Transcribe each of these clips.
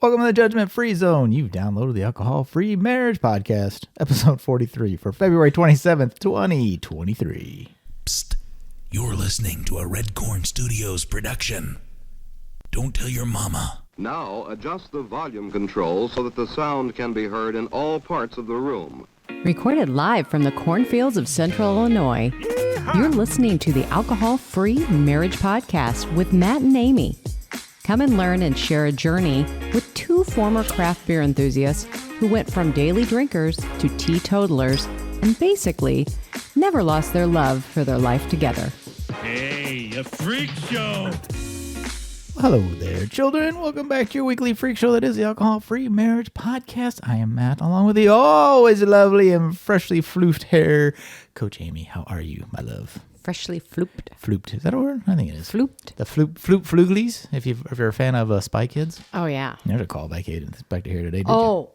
Welcome to the Judgment Free Zone. You've downloaded the Alcohol Free Marriage Podcast, episode 43 for February 27th, 2023. Psst. You're listening to a Red Corn Studios production. Don't tell your mama. Now adjust the volume control so that the sound can be heard in all parts of the room. Recorded live from the cornfields of Central Illinois, you're listening to the Alcohol Free Marriage Podcast with Matt and Amy. Come and learn and share a journey with two former craft beer enthusiasts who went from daily drinkers to teetotalers and basically never lost their love for their life together. Hey, a freak show! Hello there, children. Welcome back to your weekly freak show that is the Alcohol Free Marriage Podcast. I am Matt, along with the always lovely and freshly floofed hair, Coach Amy. How are you, my love? Freshly flooped. Flooped. Is that a word? I think it is. Flooped. The fluglies, if you're a fan of Spy Kids. Oh, yeah. There's a callback back to here today, did Oh,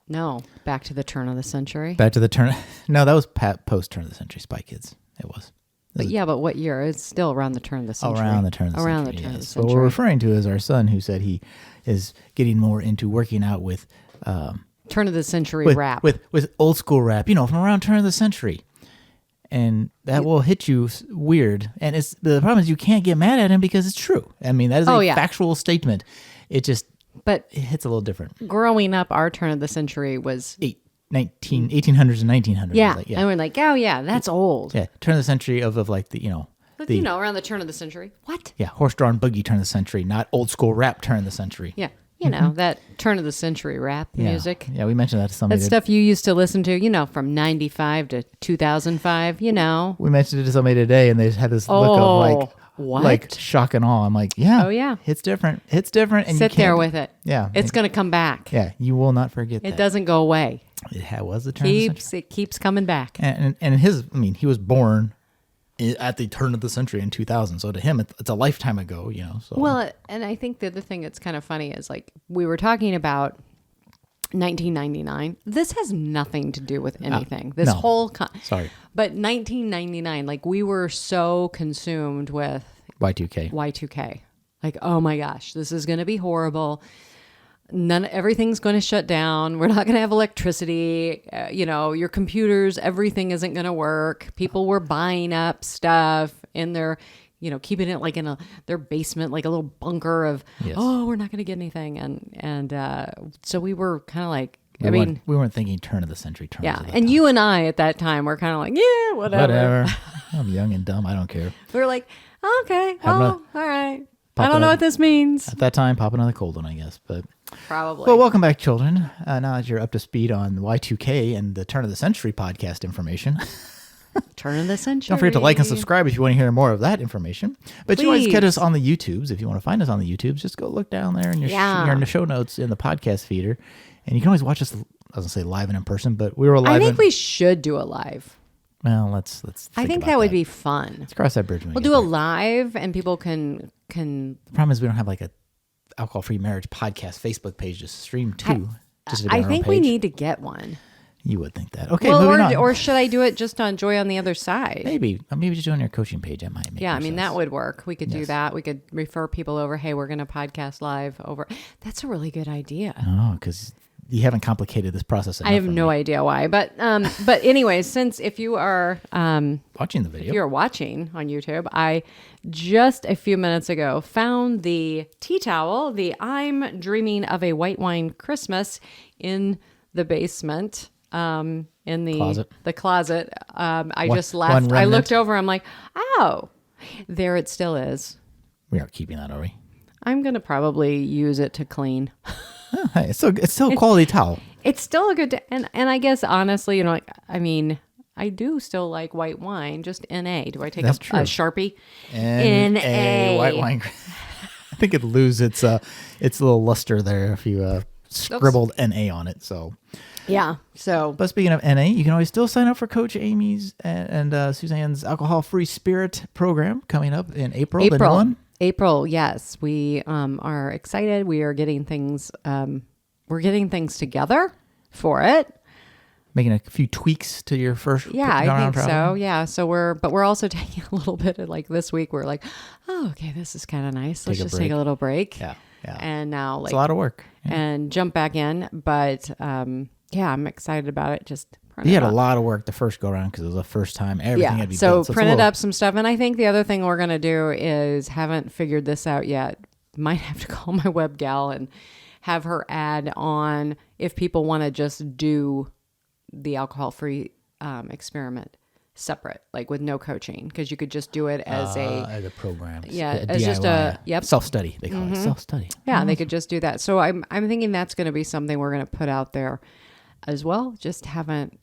no. Back to the turn of the century. Back to the turn. No, that was post turn of the century Spy Kids. It was. But what year? It's still around the turn of the century. Around the turn of the century. Around the turn of the Yes. century. What we're referring to is our son, who said he is getting more into working out with Turn of the century rap. with old school rap, from around turn of the century. And that will hit you weird. And the problem is you can't get mad at him because it's true. I mean, that is a factual statement. It hits a little different. Growing up, our turn of the century was 1800s and 1900s. Yeah. And we're like, oh, yeah, that's old. Yeah, turn of the century of like the, around the turn of the century. What? Yeah, horse-drawn buggy turn of the century, not old school rap turn of the century. Yeah. That turn of the century rap music. Yeah, we mentioned that to somebody. That stuff you used to listen to, from 95 to 2005, We mentioned it to somebody today, and they had this look of what? Like shock and awe. I'm like, yeah. Oh, yeah. It's different. It's different. And Sit there with it. Yeah. It's going to come back. Yeah, you will not forget that. It doesn't go away. It was the turn of the century. It keeps coming back. And he was born at the turn of the century in 2000. So to him, it's a lifetime ago, So. Well, and I think the other thing that's kind of funny is we were talking about 1999. This has nothing to do with anything. This no. whole... Sorry. But 1999, we were so consumed with... Y2K. Oh my gosh, this is going to be horrible. Everything's going to shut down. We're not going to have electricity. Your computers, everything isn't going to work. People were buying up stuff in their, keeping it in their basement, like a little bunker of, we're not going to get anything. And so we were kind of we weren't thinking turn of the century terms. Yeah. And you and I at that time were kind of whatever. I'm young and dumb. I don't care. We were like, okay, all right. I don't know what this means. At that time, pop another cold one, I guess. But probably. Well, welcome back, children. Now that you're up to speed on Y2K and the Turn of the Century podcast information. Turn of the century. Don't forget to like and subscribe if you want to hear more of that information. But you always get us on the YouTubes. If you want to find us on the YouTubes, just go look down there in your in the show notes in the podcast feeder. And you can always watch us, I was going to say live and in person, but we were live. I think we should do a live. Well, let's I think that would be fun. Let's cross that bridge when we'll do a live and people can... The problem is we don't have a Alcohol Free Marriage Podcast Facebook page to stream to. I think we need to get one. You would think that. Okay, well, or should I do it just on Joy on the Other Side? Maybe just do it on your coaching page. That might make more sense. That would work. We could do that. We could refer people over. Hey, we're going to podcast live over. That's a really good idea. Oh, because you haven't complicated this process enough. I have no idea why, but anyway, since if you are watching the video, if you're watching on YouTube, I just a few minutes ago found the tea towel, the I'm Dreaming of a White Wine Christmas, in the basement, in the closet. I just laughed. I looked over. I'm like, oh, there it still is. We aren't keeping that, are we? I'm gonna probably use it to clean. Oh, hey, it's still a quality towel. It's still a good, and I guess honestly, I do still like white wine, just NA. Do I take a Sharpie? NA white wine. I think it'd lose its little luster there if you scribbled NA on it. So yeah. So, but speaking of NA, you can always still sign up for Coach Amy's and Suzanne's Alcohol Free Spirit program coming up in April. The new one. April, yes, we are excited. We are getting things. We're getting things together for it. Making a few tweaks to your first. Yeah, I think so. Yeah, so we're also taking a little bit of this week. We're like, oh, okay, this is kind of nice. Let's just take a little break. Yeah. And now it's a lot of work. Yeah. And jump back in. But yeah, I'm excited about it. Just you had a lot of work the first go around because it was the first time everything had to be built. So printed up some stuff. And I think the other thing we're going to do is haven't figured this out yet. Might have to call my web gal and have her add on if people want to just do the alcohol-free experiment separate, like with no coaching, because you could just do it as a program. Yeah, as just a self-study. They call it self-study. Yeah, they could just do that. So I'm thinking that's going to be something we're going to put out there as well. Just haven't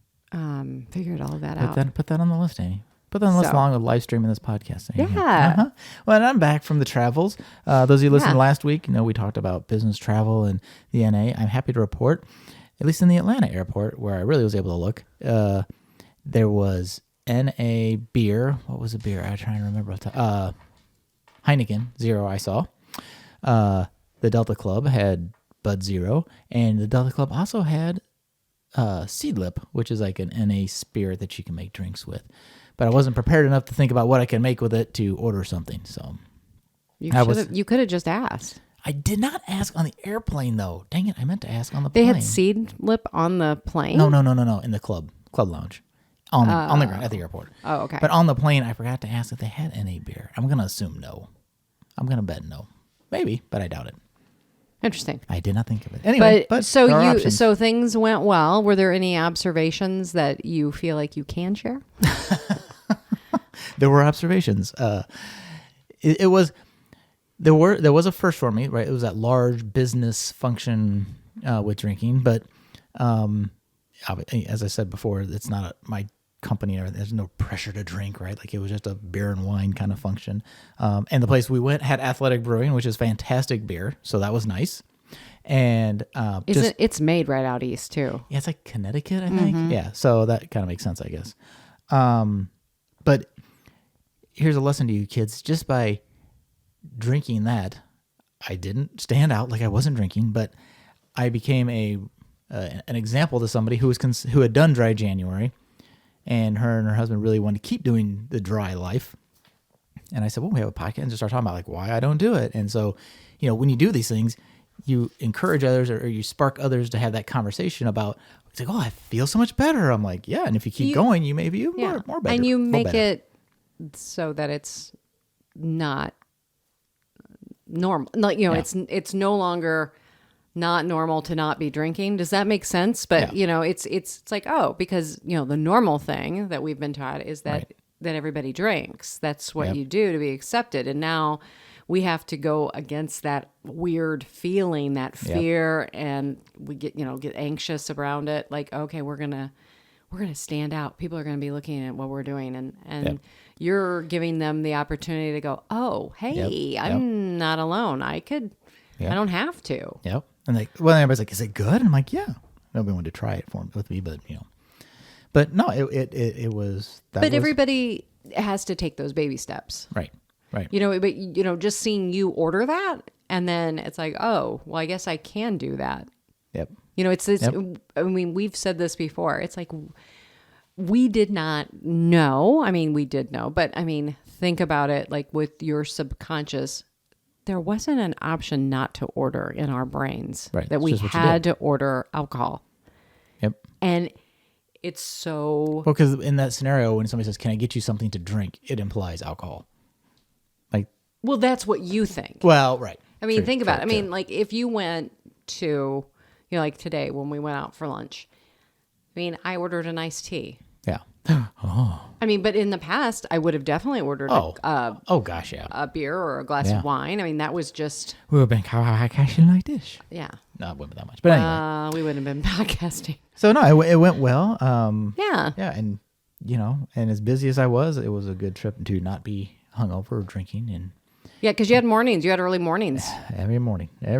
figured all of that out. Put that on the list, Amy. Put that on the list along with live streaming this podcast. Amy. Yeah. Well, and I'm back from the travels. Those of you listening last week, we talked about business travel and the NA. I'm happy to report, at least in the Atlanta airport, where I really was able to look, there was NA beer. What was the beer? I'm trying to remember. Heineken Zero I saw. The Delta Club had Bud Zero, and the Delta Club also had Seedlip, which is like an NA spirit that you can make drinks with. But I wasn't prepared enough to think about what I can make with it to order something. So you could have just asked. I did not ask on the airplane, though. Dang it, I meant to ask on the plane. They had Seedlip on the plane? No, in the club lounge. On the ground at the airport. Oh, okay. But on the plane, I forgot to ask if they had NA beer. I'm going to assume no. I'm going to bet no. Maybe, but I doubt it. Interesting. I did not think of it. Anyway, but so things went well. Were there any observations that you feel like you can share? There were observations. There was a first for me, right? It was that large business function with drinking, but as I said before, it's not my company or everything. There's no pressure to drink, right? Like it was just a beer and wine kind of function. And the place we went had Athletic Brewing, which is fantastic beer, so that was nice. And it's made right out east too. Yeah, it's like Connecticut, I think. Mm-hmm. Yeah, so that kind of makes sense, I guess. But here's a lesson to you kids: just by drinking that, I didn't stand out like I wasn't drinking, but I became an example to somebody who had done dry January, and her husband really wanted to keep doing the dry life. And I said, well, we have a podcast, and just start talking about like why I don't do it. And so, when you do these things, you encourage others or you spark others to have that conversation about, it's like, oh, I feel so much better. I'm like, yeah. And if you keep going, you may be more better. And you make it so that it's not normal. Like, it's no longer not normal to not be drinking. Does that make sense? But, it's like, because, the normal thing that we've been taught is that everybody drinks. That's what you do to be accepted. And now we have to go against that weird feeling, that fear, and we get anxious around it. Like, okay, we're gonna stand out. People are gonna be looking at what we're doing, and you're giving them the opportunity to go, oh, hey, I'm not alone. I don't have to. Yep. And everybody's like, is it good? And I'm like, yeah. Nobody wanted to try it with me, but no, it was. But everybody has to take those baby steps, right? Right. But just seeing you order that, and then it's like, oh, well, I guess I can do that. Yep. It's this. Yep. I mean, we've said this before. It's like we did not know. I mean, we did know, but I mean, think about it. Like with your subconscious, there wasn't an option not to order in our brains. Right. That we had to order alcohol. Yep. And it's so well because in that scenario, when somebody says, "Can I get you something to drink?" it implies alcohol. Well, that's what you think. Well, right. I mean, think about it. I mean, like if you went to, like today when we went out for lunch, I mean, I ordered an iced tea. Yeah. Oh. I mean, but in the past, I would have definitely ordered a beer or a glass of wine. I mean, that was just... We would have been podcasting like this. Yeah. No, it wouldn't be that much. But anyway. We wouldn't have been podcasting. So, no, it went well. Yeah. Yeah, and, and as busy as I was, it was a good trip to not be hungover or drinking and... Yeah, because you had mornings. You had early mornings. Every morning was going.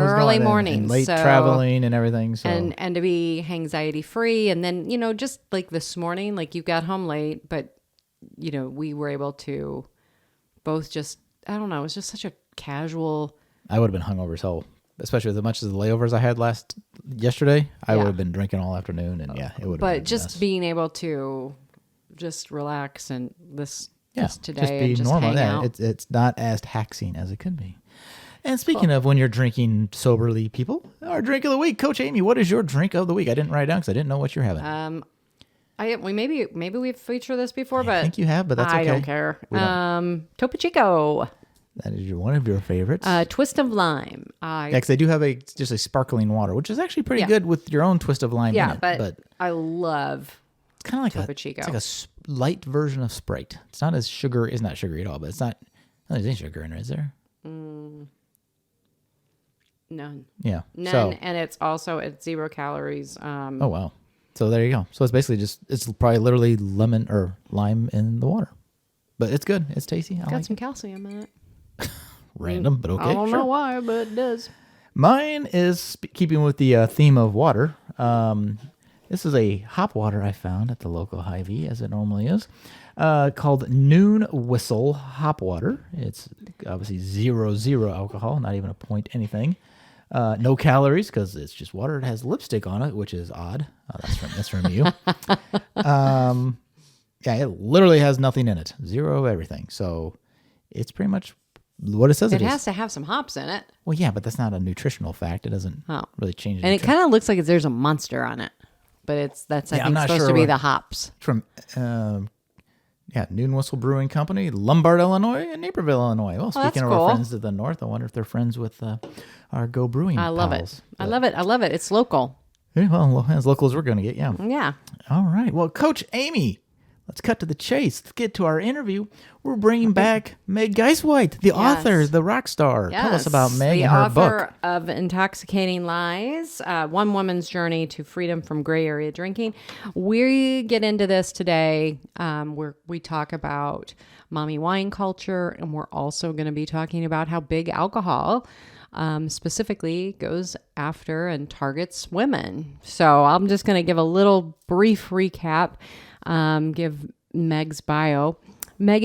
Early mornings. And late traveling and everything. So. And to be anxiety free. And then, just like this morning, like you got home late, but, we were able to both just, I don't know, it was just such a casual. I would have been hungover as hell, especially with as much as the layovers I had yesterday. I would have been drinking all afternoon and it would have been. But just being able to just relax and today just be and just normal. hang out. It's not as taxing as it could be. And speaking of when you're drinking soberly, people, our drink of the week, Coach Amy, what is your drink of the week? I didn't write it down because I didn't know what you're having. Maybe we've featured this before, but I think you have, but that's okay. I don't care. Topo Chico. That is one of your favorites. Twist of lime. Because they do have just a sparkling water, which is actually pretty good with your own twist of lime in it. But I love it's kind of like Topo Chico. It's like a light version of Sprite. It's not as sugary. It's not sugary at all, but it's not. There's any sugar in it, is there? None. Yeah. None, and it's 0 calories. Oh, wow. So there you go. So it's basically it's probably literally lemon or lime in the water. But it's good. It's tasty. Got some calcium in it. Random, but okay. I don't know why, but it does. Mine is keeping with the theme of water. This is a hop water I found at the local Hy-Vee, as it normally is, called Noon Whistle Hop Water. It's obviously 0 alcohol, not even a point anything. No calories because it's just water. It has lipstick on it, which is odd. That's from you. Yeah, it literally has nothing in it. 0 everything. So it's pretty much what it says it is. It has to have some hops in it. Well, yeah, but that's not a nutritional fact. It doesn't really change. And it kind of looks like there's a monster on it, but that's I think supposed to be the hops. From Noon Whistle Brewing Company, Lombard, Illinois, and Naperville, Illinois. Well, speaking of our friends to the north, I wonder if they're friends with our Go Brewing I love pals. it. I love it. I love it. It's local. Yeah, well, as local as we're going to get, yeah. Yeah. All right. Well, Coach Amy, let's cut to the chase. Let's get to our interview. We're bringing back Meg Geisewite, the author, the rock star. Yes. Tell us about Meg and her book. The author of Intoxicating Lies, One Woman's Journey to Freedom from Gray Area Drinking. We get into this today where we talk about mommy wine culture, and we're also going to be talking about how big alcohol specifically goes after and targets women. So I'm just going to give a little brief recap, give Meg's bio. Meg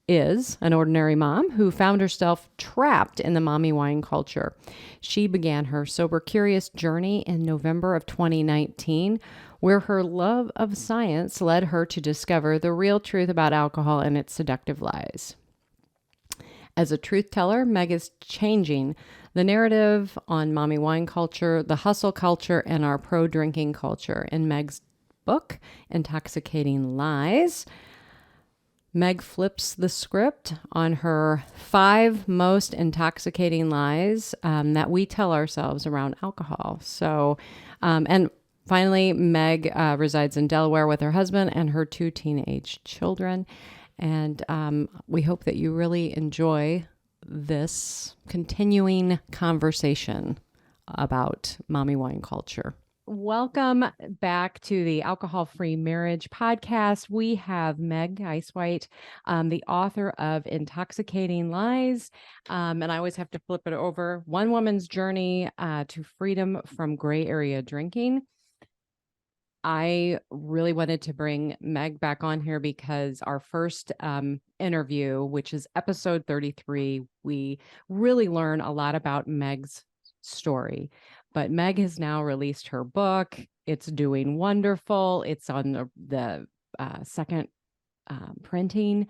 is an ordinary mom who found herself trapped in the mommy wine culture. She began her sober curious journey in November of 2019, where her love of science led her to discover the real truth about alcohol and its seductive lies. As a truth teller, Meg is changing the narrative on mommy wine culture, the hustle culture, and our pro-drinking culture. In Meg's book, Intoxicating Lies, Meg flips the script on her 5 most intoxicating lies that we tell ourselves around alcohol. So, and finally, Meg resides in Delaware with her husband and her 2 teenage children. And we hope that you really enjoy this continuing conversation about mommy wine culture. Welcome back to the Alcohol-Free Marriage podcast. We have Meg Geisewite, the author of Intoxicating Lies. And I always have to flip it over. One Woman's Journey to Freedom from Gray Area Drinking. I really wanted to bring Meg back on here because our first interview, which is episode 33, we really learn a lot about Meg's story. But Meg has now released her book. It's doing wonderful. It's on the second printing.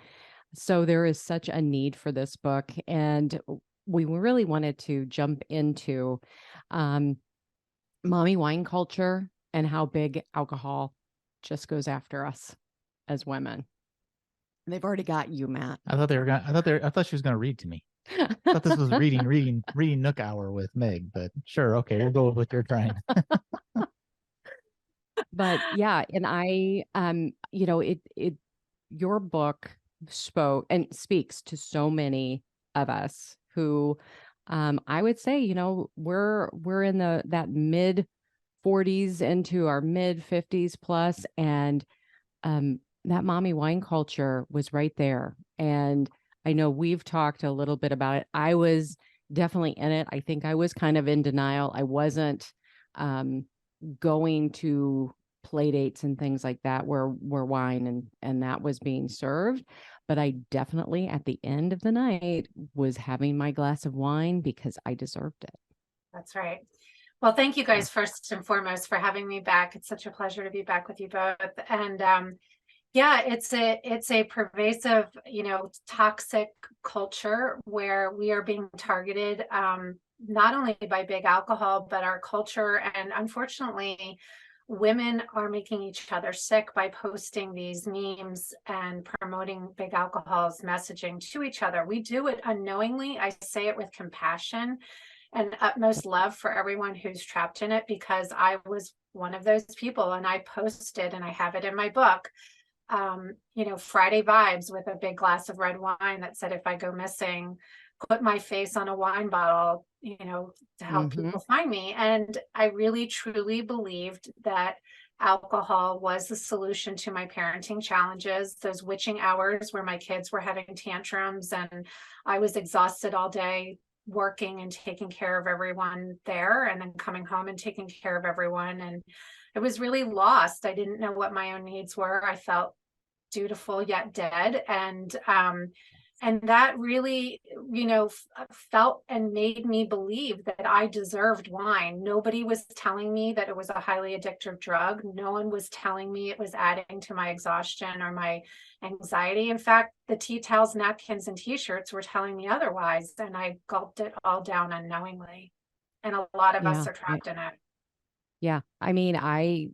So there is such a need for this book. And we really wanted to jump into mommy wine culture and how big alcohol just goes after us as women. They've already got you, Matt. I thought she was going to read to me. I thought this was reading Nook Hour with Meg, but sure, okay, we'll go with what you're trying. But yeah, and I, your book speaks to so many of us who, I would say, we're in that mid 40s into our mid 50s plus, and that mommy wine culture was right there. And I know we've talked a little bit about it. I was definitely in it. I think I was kind of in denial. I wasn't going to play dates and things like that where wine and that was being served. But I definitely, at the end of the night, was having my glass of wine because I deserved it. That's right. Well, thank you guys first and foremost for having me back. It's such a pleasure to be back with you both. And Yeah, it's a pervasive, toxic culture where we are being targeted, not only by big alcohol, but our culture. And unfortunately, women are making each other sick by posting these memes and promoting big alcohol's messaging to each other. We do it unknowingly. I say it with compassion and utmost love for everyone who's trapped in it, because I was one of those people, and I posted, and I have it in my book, Friday vibes with a big glass of red wine that said, if I go missing, put my face on a wine bottle, to help people find me. And I really, truly believed that alcohol was the solution to my parenting challenges, those witching hours where my kids were having tantrums and I was exhausted all day working and taking care of everyone there, and then coming home and taking care of everyone. And I was really lost. I didn't know what my own needs were. I felt dutiful yet dead. And that really, felt and made me believe that I deserved wine. Nobody was telling me that it was a highly addictive drug. No one was telling me it was adding to my exhaustion or my anxiety. In fact, the tea towels, napkins, and t-shirts were telling me otherwise, and I gulped it all down unknowingly. And a lot of us are trapped in it. Yeah. I mean, I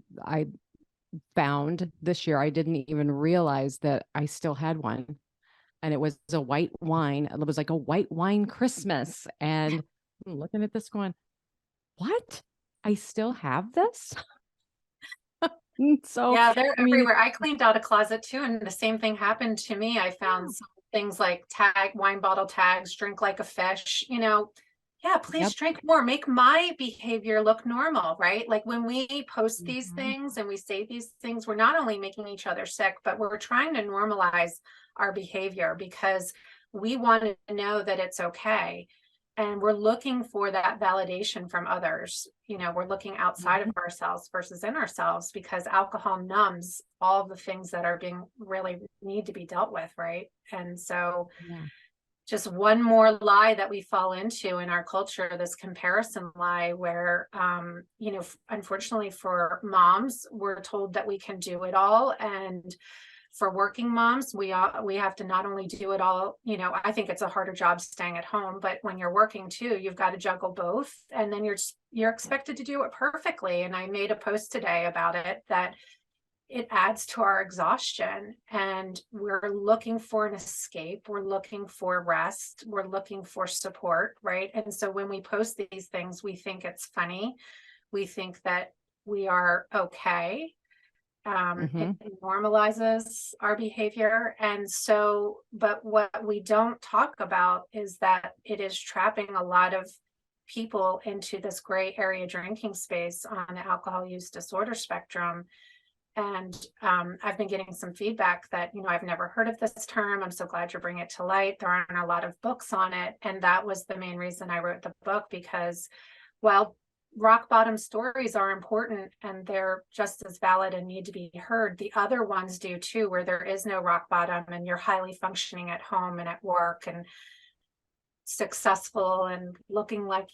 found this year, I didn't even realize that I still had one. And it was a white wine. It was like a white wine Christmas. And I'm looking at this going, what? I still have this? So yeah, they're everywhere. I cleaned out a closet too, and the same thing happened to me. I found some things like wine bottle tags, drink like a fish, yeah, please drink more. Make my behavior look normal, right? Like when we post these things and we say these things, we're not only making each other sick, but we're trying to normalize our behavior because we want to know that it's okay. And we're looking for that validation from others. We're looking outside of ourselves versus in ourselves, because alcohol numbs all the things that are being really need to be dealt with, right? And so just one more lie that we fall into in our culture, this comparison lie where, unfortunately for moms, we're told that we can do it all. And for working moms, we have to not only do it all, I think it's a harder job staying at home, but when you're working too, you've got to juggle both. And then you're expected to do it perfectly. And I made a post today about it, that it adds to our exhaustion, and we're looking for an escape. We're looking for rest. We're looking for support, right? And so when we post these things, we think it's funny. We think that we are okay. It normalizes our behavior. And so, but what we don't talk about is that it is trapping a lot of people into this gray area drinking space on the alcohol use disorder spectrum. And I've been getting some feedback that, I've never heard of this term. I'm so glad you're bringing it to light. There aren't a lot of books on it. And that was the main reason I wrote the book, because while rock bottom stories are important and they're just as valid and need to be heard, the other ones do too, where there is no rock bottom and you're highly functioning at home and at work and successful and looking like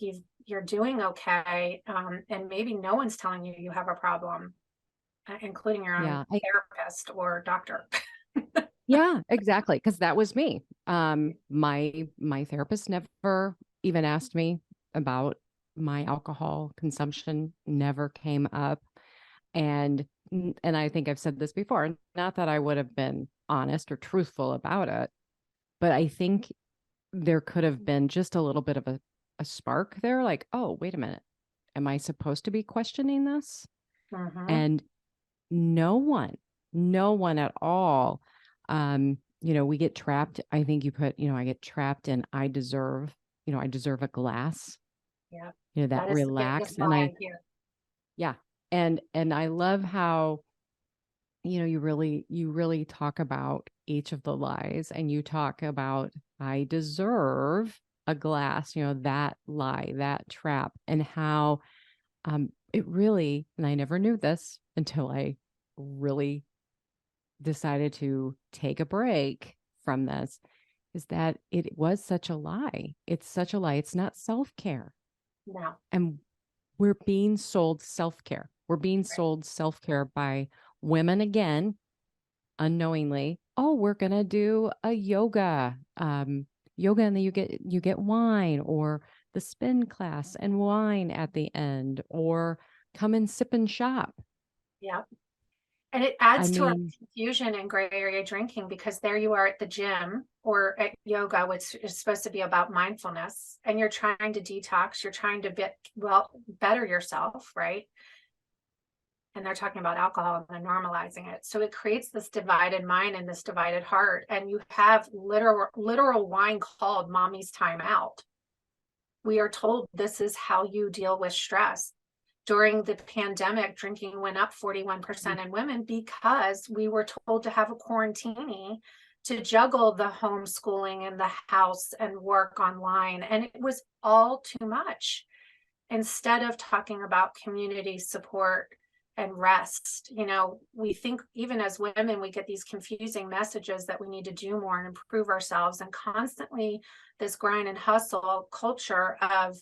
you're doing okay. And maybe no one's telling you you have a problem, including your own therapist or doctor. Yeah, exactly. Because that was me. My therapist never even asked me about my alcohol consumption, never came up. And I think I've said this before, not that I would have been honest or truthful about it, but I think there could have been just a little bit of a spark there. Like, oh, wait a minute. Am I supposed to be questioning this? And no one at all. We get trapped. I think you put, I get trapped in, I deserve a glass. Yeah. That relax. And and I love how, you really talk about each of the lies, and you talk about, I deserve a glass, that lie, that trap, and how, it really, and I never knew this until I really decided to take a break from this, is that it was such a lie. It's such a lie. It's not self-care. No. And we're being sold self-care. We're being sold self-care by women again unknowingly, oh, we're going to do a yoga, and then you get wine, or the spin class and wine at the end, or come and sip and shop. Yeah. And it adds to our confusion and gray area drinking, because there you are at the gym or at yoga, which is supposed to be about mindfulness, and you're trying to detox, you're trying to better yourself, right? And they're talking about alcohol and normalizing it. So it creates this divided mind and this divided heart. And you have literal wine called mommy's time out. We are told this is how you deal with stress. During the pandemic, drinking went up 41% in women because we were told to have a quarantini to juggle the homeschooling and the house and work online. And it was all too much. Instead of talking about community support and rest, we think even as women, we get these confusing messages that we need to do more and improve ourselves, and constantly this grind and hustle culture of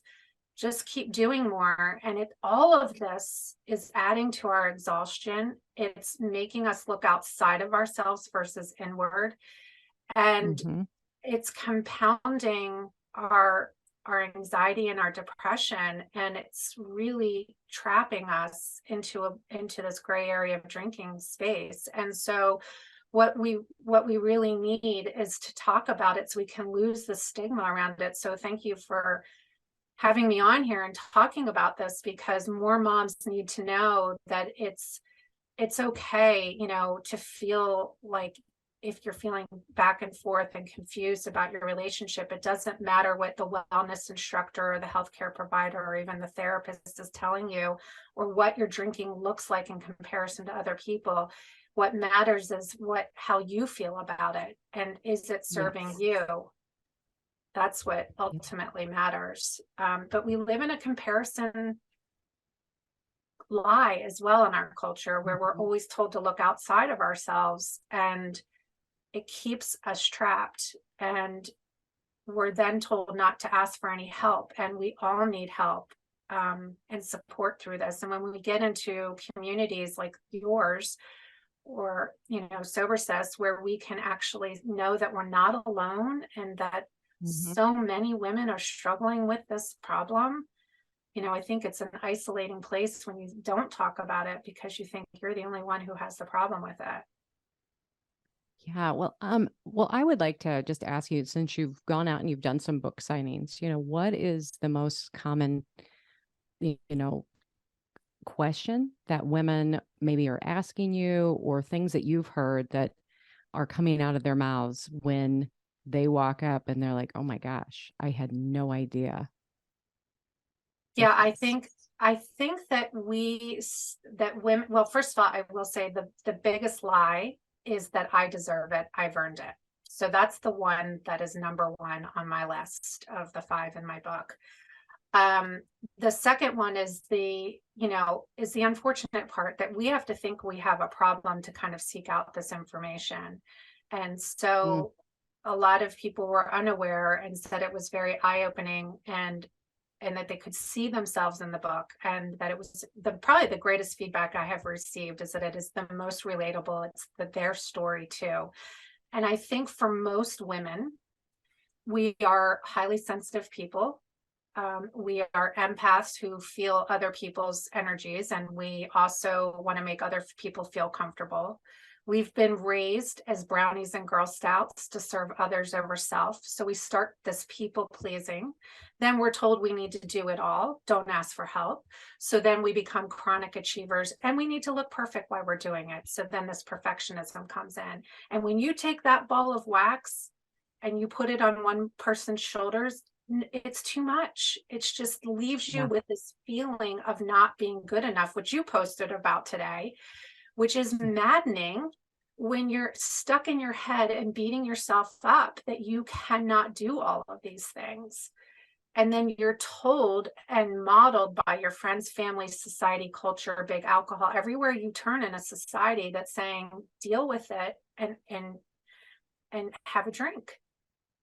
just keep doing more. And all of this is adding to our exhaustion. It's making us look outside of ourselves versus inward. And it's compounding our anxiety and our depression. And it's really trapping us into this gray area of drinking space. And so what we really need is to talk about it so we can lose the stigma around it. So thank you for having me on here and talking about this, because more moms need to know that it's okay, to feel like, if you're feeling back and forth and confused about your relationship, it doesn't matter what the wellness instructor or the healthcare provider or even the therapist is telling you, or what your drinking looks like in comparison to other people. What matters is how you feel about it, and is it serving you? That's what ultimately matters. But we live in a comparison lie as well in our culture, where we're always told to look outside of ourselves, and it keeps us trapped. And we're then told not to ask for any help, and we all need help and support through this. And when we get into communities like yours, or Sober Sis, where we can actually know that we're not alone, and that so many women are struggling with this problem, I think it's an isolating place when you don't talk about it, because you think you're the only one who has the problem with it. Yeah, well, I would like to just ask you, since you've gone out and you've done some book signings, what is the most common, question that women maybe are asking you, or things that you've heard that are coming out of their mouths when they walk up and they're like, oh my gosh, I had no idea? Yeah, I think that women, well, first of all, I will say the biggest lie is that I deserve it, I've earned it. So that's the one that is number one on my list of the 5 in my book. The second one is the unfortunate part that we have to think we have a problem to kind of seek out this information. And so a lot of people were unaware, and said it was very eye-opening, and that they could see themselves in the book, and that it was probably the greatest feedback I have received is that it is the most relatable. It's their story too. And I think for most women, we are highly sensitive people. We are empaths who feel other people's energies, and we also want to make other people feel comfortable. We've been raised as brownies and Girl Scouts to serve others over self. So we start this people pleasing. Then we're told we need to do it all. Don't ask for help. So then we become chronic achievers, and we need to look perfect while we're doing it. So then this perfectionism comes in. And when you take that ball of wax and you put it on one person's shoulders, it's too much. It just leaves you with this feeling of not being good enough, which you posted about today, which is maddening when you're stuck in your head and beating yourself up that you cannot do all of these things. And then you're told and modeled by your friends, family, society, culture, big alcohol, everywhere you turn in a society that's saying, deal with it and have a drink.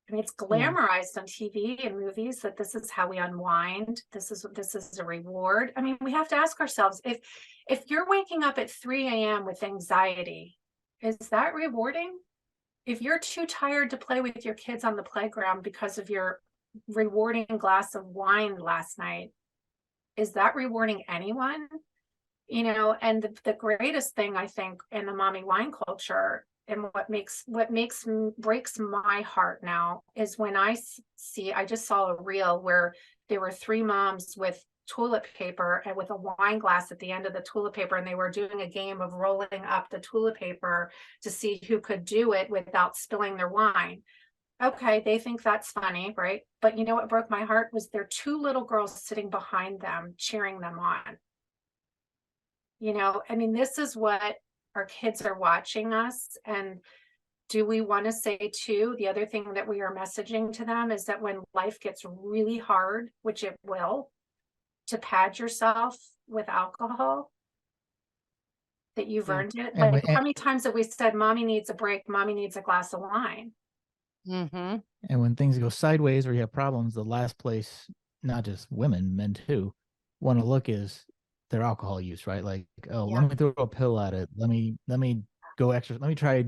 I mean, it's glamorized on TV and movies that this is how we unwind. This is a reward. I mean, we have to ask ourselves, if you're waking up at 3 a.m. with anxiety Is that rewarding? If you're too tired to play with your kids on the playground because of your rewarding glass of wine last night, is that rewarding anyone? And the greatest thing I think in the mommy wine culture, and breaks my heart now, is when I just saw a reel where there were three moms with toilet paper and with a wine glass at the end of the toilet paper, and they were doing a game of rolling up the toilet paper to see who could do it without spilling their wine. Okay, they think that's funny, right? But you know what broke my heart was their two little girls sitting behind them, cheering them on. This is what our kids are watching us. And do we want to say too, the other thing that we are messaging to them is that when life gets really hard, which it will, to pad yourself with alcohol, that you've earned it. Like, how many times have we said, mommy needs a break, mommy needs a glass of wine? Mm-hmm. And when things go sideways or you have problems, the last place, not just women, men too, want to look is their alcohol use, right? Like, let me throw a pill at it. Let me go extra. Let me try,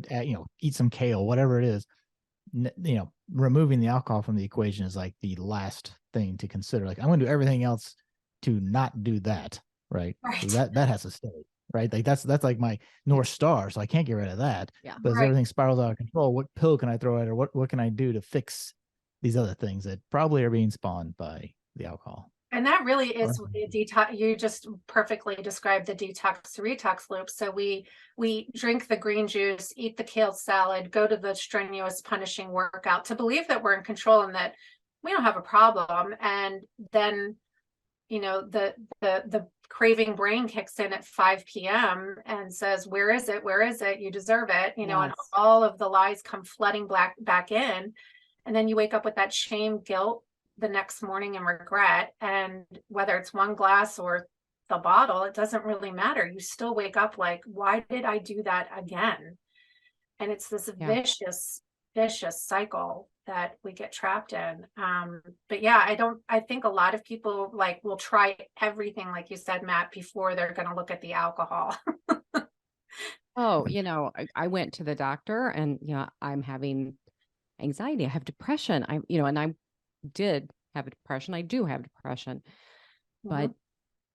eat some kale, whatever it is. Removing the alcohol from the equation is like the last thing to consider. Like, I'm going to do everything else to not do that, right? So that has to stay, right? Like that's like my North Star, so I can't get rid of that. Yeah. But as everything spirals out of control, what pill can I throw at, or what can I do to fix these other things that probably are being spawned by the alcohol? And that really is a detox. You just perfectly described the detox retox loop. So we drink the green juice, eat the kale salad, go to the strenuous punishing workout to believe that we're in control and that we don't have a problem. And then, the craving brain kicks in at 5 p.m. and says, where is it? Where is it? You deserve it. And all of the lies come flooding back in. And then you wake up with that shame, guilt the next morning and regret. And whether it's one glass or the bottle, it doesn't really matter. You still wake up like, why did I do that again? And it's this vicious cycle that we get trapped in. But I think a lot of people will try everything, like you said, Matt, before they're going to look at the alcohol. I went to the doctor and, I'm having anxiety. I have depression. And I did have a depression. I do have depression, but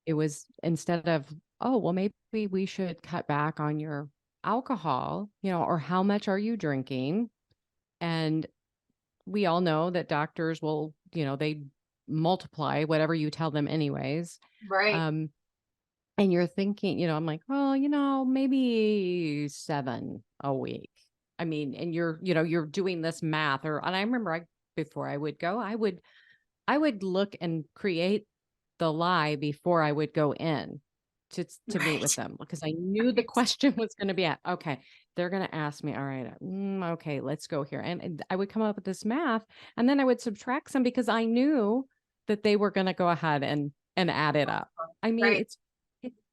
it was instead of, maybe we should cut back on your alcohol, or how much are you drinking? And we all know that doctors will, they multiply whatever you tell them anyways. Right. And you're thinking, I'm like, well, maybe 7 a week. I mean, and you're doing this math and I remember before I would go, I would look and create the lie before I would go in to meet with them, because I knew the question was going to be okay, they're going to ask me, all right, okay, let's go here. And I would come up with this math and then I would subtract some because I knew that they were going to go ahead and add it up. I mean, it's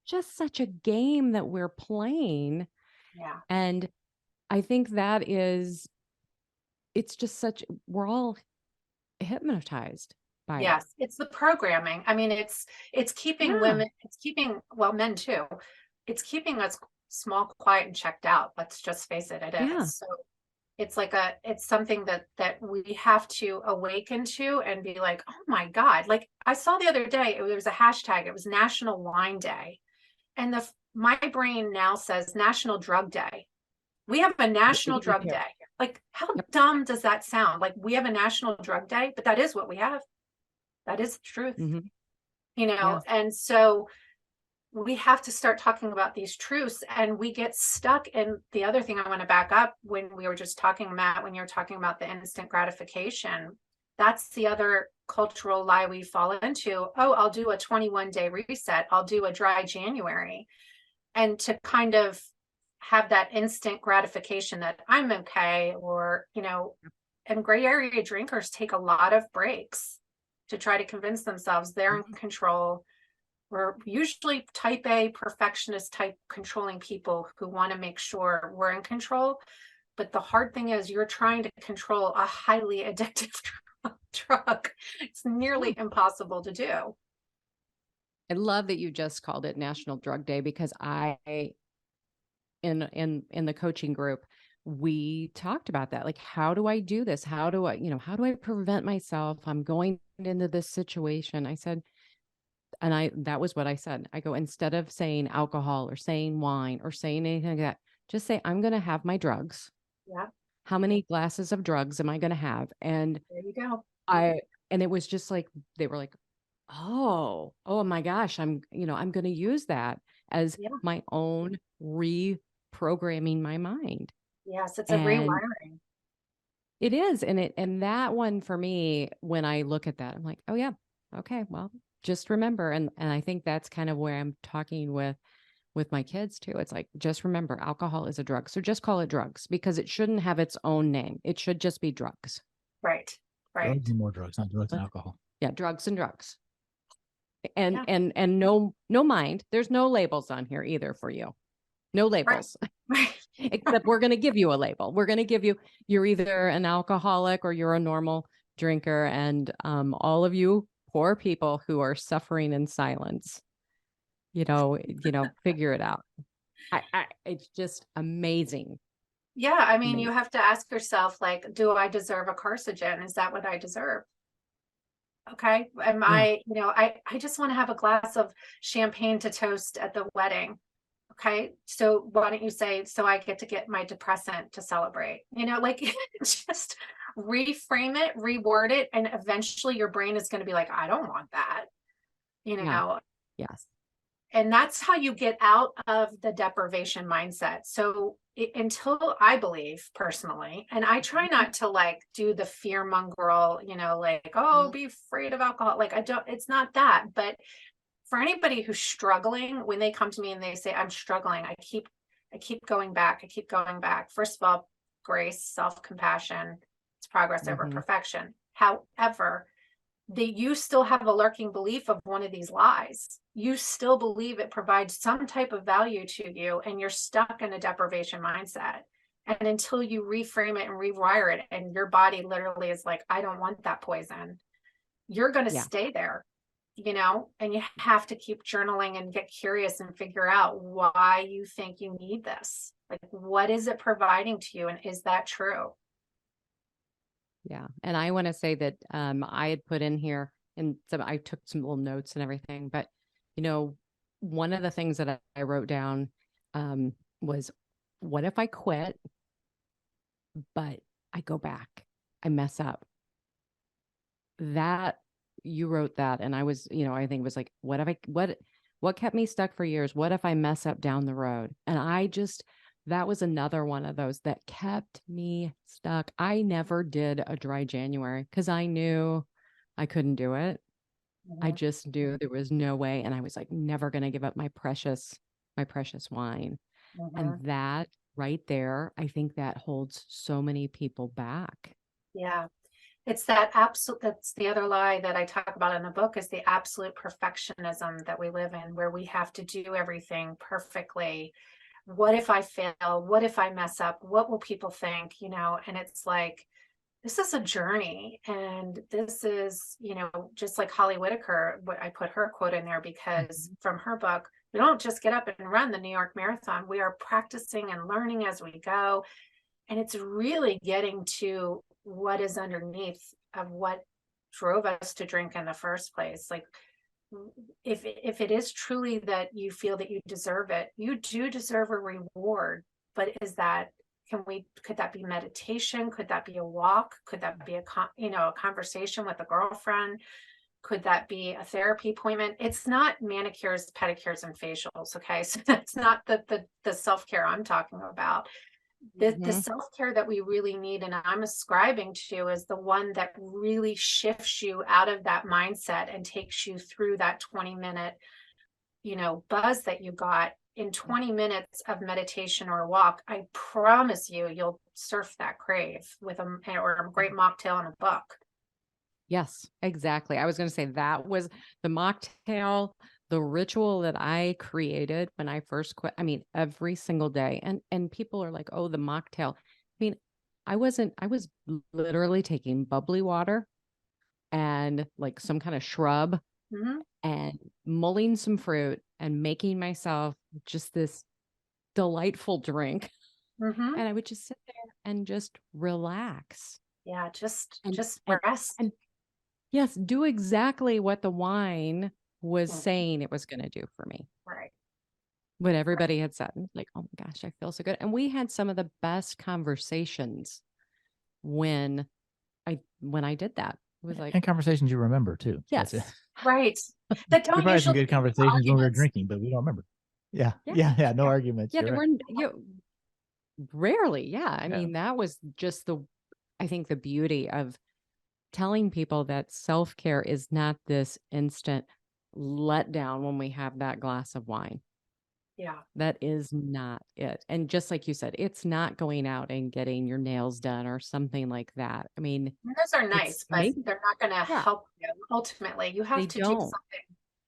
just such a game that we're playing. Yeah. And I think it's just we're all hypnotized by it. It's the programming. I mean, it's keeping women, men too. It's keeping us small, quiet, and checked out. Let's just face it, it is. So it's it's something that we have to awaken to and be like, oh my God. Like I saw the other day, there was a hashtag, it was National Wine Day. And my brain now says National Drug Day. We have a National Drug Day. Like, how dumb does that sound? Like, we have a National Drug Day, but that is what we have. That is the truth. And so we have to start talking about these truths, and we get stuck in the other thing. I want to back up when we were just talking, Matt, when you're talking about the instant gratification. That's the other cultural lie we fall into. Oh, I'll do a 21-day reset. I'll do a dry January. And to kind of have that instant gratification that I'm okay, or, and gray area drinkers take a lot of breaks to try to convince themselves they're in control. We're usually type A, perfectionist type controlling people who want to make sure we're in control. But the hard thing is you're trying to control a highly addictive drug. It's nearly impossible to do. I love that you just called it National Drug Day, because in the coaching group, we talked about that. Like, how do I do this? How do I prevent myself? I'm going into this situation. I said, that was what I said. I go, instead of saying alcohol or saying wine or saying anything like that, just say, I'm going to have my drugs. Yeah. How many glasses of drugs am I going to have? And there you go. And it was just like, they were like, oh my gosh, I'm going to use that as my own reprogramming my mind. Yes, it's a rewiring. It is. And that one for me, when I look at that, I'm like, oh yeah, okay, well, just remember. And I think that's kind of where I'm talking with my kids too. It's like, just remember, alcohol is a drug. So just call it drugs, because it shouldn't have its own name. It should just be drugs. Right. Drugs and more drugs, not drugs and alcohol. Yeah. Drugs and drugs. And no mind. There's no labels on here either for you. No labels. Right. Except we're going to give you a label. We're going to give you, you're either an alcoholic or you're a normal drinker. And all of you poor people who are suffering in silence, figure it out. It's just amazing. Yeah. I mean, you have to ask yourself, like, do I deserve a carcinogen? Is that what I deserve? Okay. Am I just want to have a glass of champagne to toast at the wedding. Okay. So why don't you say, so I get to get my depressant to celebrate, just reframe it, reword it. And eventually your brain is going to be like, I don't want that, Yes. And that's how you get out of the deprivation mindset. So until I believe personally, and I try not to do the fear mongrel, be afraid of alcohol. It's not that, but for anybody who's struggling, when they come to me and they say, I'm struggling, I keep going back. I keep going back. First of all, grace, self-compassion, it's progress over perfection. However, you still have a lurking belief of one of these lies. You still believe it provides some type of value to you, and you're stuck in a deprivation mindset. And until you reframe it and rewire it, and your body literally is like, I don't want that poison, you're going to stay there, and you have to keep journaling and get curious and figure out why you think you need this. Like, what is it providing to you? And is that true? Yeah. And I want to say that I had put in here, and I took some little notes and everything, but one of the things that I wrote down was, what if I quit, but I go back, I mess up? That you wrote that. And I was, I think it was like, what kept me stuck for years? What if I mess up down the road? And that was another one of those that kept me stuck. I never did a dry January because I knew I couldn't do it. I just knew there was no way. And I was like, never going to give up my precious wine. And that right there, I think that holds so many people back. Yeah. It's that's the other lie that I talk about in the book, is the absolute perfectionism that we live in, where we have to do everything perfectly. What if I fail? What if I mess up? What will people think? And it's like, this is a journey. And this is, just like Holly Whitaker, what I put her quote in there, because from her book, we don't just get up and run the New York Marathon. We are practicing and learning as we go. And it's really getting to what is underneath of what drove us to drink in the first place. Like, if it is truly that you feel that you deserve it, you do deserve a reward. But could that be meditation? Could that be a walk? Could that be a conversation with a girlfriend? Could that be a therapy appointment? It's not manicures, pedicures, and facials. Okay. So that's not the self-care I'm talking about. The self-care that we really need, and I'm ascribing to, is the one that really shifts you out of that mindset and takes you through that 20-minute, buzz that you got. In 20 minutes of meditation or a walk, I promise you'll surf that crave with a great mocktail and a book. Yes, exactly. I was going to say that was the mocktail, the ritual that I created when I first quit. I mean, every single day. And people are like, oh, the mocktail. I mean, I was literally taking bubbly water and like some kind of shrub and mulling some fruit and making myself just this delightful drink. Mm-hmm. And I would just sit there and just relax. Yeah, just and rest. and yes, do exactly what the wine was saying it was going to do for me. Right. What everybody had said. Like, oh my gosh, I feel so good. And we had some of the best conversations when I did that. It was like, and conversations you remember too. yes, right. That We don't probably had some usually good conversations when we were arguments. drinking, but we don't remember. Yeah. No arguments. Yeah, You're there right. were rarely. Yeah, I mean, that was just I think the beauty of telling people that self-care is not this instant letdown when we have that glass of wine. Yeah. That is not it. And just like you said, it's not going out and getting your nails done or something like that. I mean, those are nice, but they're not going to help you. Ultimately, you have to do something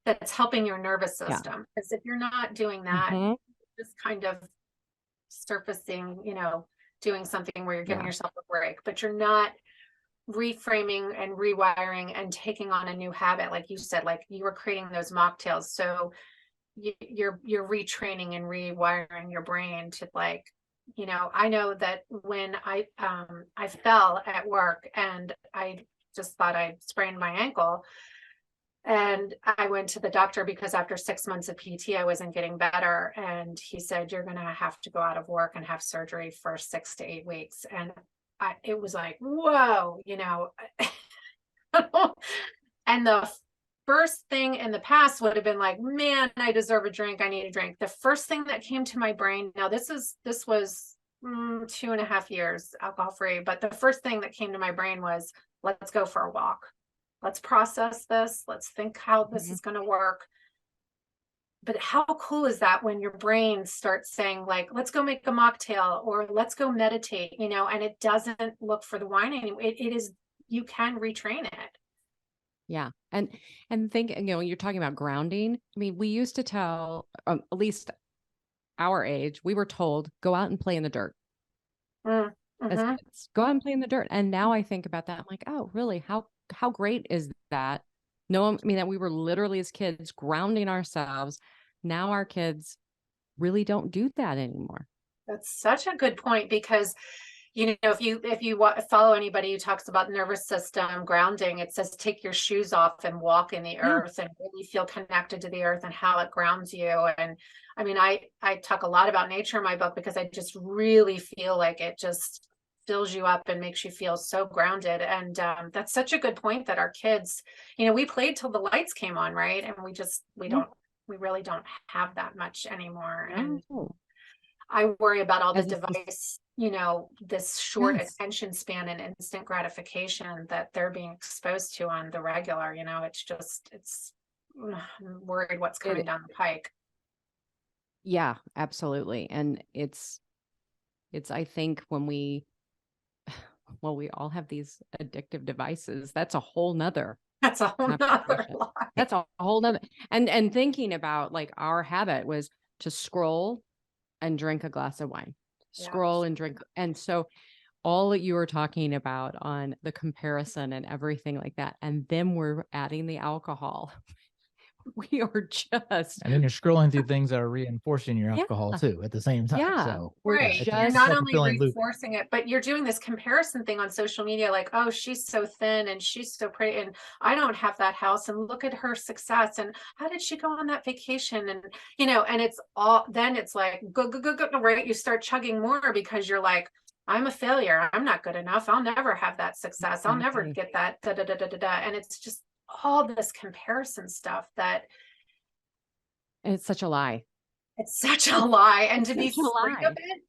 that's helping your nervous system. Because if you're not doing that, just kind of surfacing, doing something where you're giving yourself a break, but you're not reframing and rewiring and taking on a new habit. Like you said, like you were creating those mocktails. So you're retraining and rewiring your brain to like, I know that when I fell at work and I just thought I sprained my ankle, and I went to the doctor because after 6 months of PT, I wasn't getting better. And he said, you're going to have to go out of work and have surgery for 6 to 8 weeks. And it was like, whoa, and the first thing in the past would have been like, man, I deserve a drink. I need a drink. The first thing that came to my brain, now this was 2.5 years alcohol free, but the first thing that came to my brain was, let's go for a walk. Let's process this. Let's think how this is going to work. But how cool is that when your brain starts saying like, let's go make a mocktail or let's go meditate, and it doesn't look for the wine anymore. It is, you can retrain it. Yeah. And think, you're talking about grounding. I mean, we used to tell, at least our age, we were told, go out and play in the dirt. As kids, go out and play in the dirt. And now I think about that. I'm like, oh, really? How great is that? No, I mean, that we were literally as kids grounding ourselves. Now our kids really don't do that anymore. That's such a good point, because if you follow anybody who talks about nervous system grounding, it says take your shoes off and walk in the earth and really feel connected to the earth and how it grounds you. And I mean, I talk a lot about nature in my book because I just really feel like it just fills you up and makes you feel so grounded. And that's such a good point that our kids, we played till the lights came on, right? And we really don't have that much anymore. And I worry about all the device, this short attention span and instant gratification that they're being exposed to on the regular. I'm worried what's coming down the pike. Yeah, absolutely. And it's, I think when we all have these addictive devices, that's a whole nother. That's a whole nother lie. That's a whole nother. And thinking about like our habit was to scroll and drink a glass of wine, scroll and drink. And so all that you were talking about on the comparison and everything like that. And then we're adding the alcohol. We are just. And then you're scrolling through things that are reinforcing your alcohol too at the same time. Yeah. So right. You're not only reinforcing it, but you're doing this comparison thing on social media, like, oh, she's so thin and she's so pretty and I don't have that house and look at her success and how did she go on that vacation? And and it's all, then it's like go, right? You start chugging more because you're like, I'm a failure. I'm not good enough. I'll never have that success. I'll never get that and it's just all this comparison stuff that it's such a lie. It's such a lie. And to be free of it,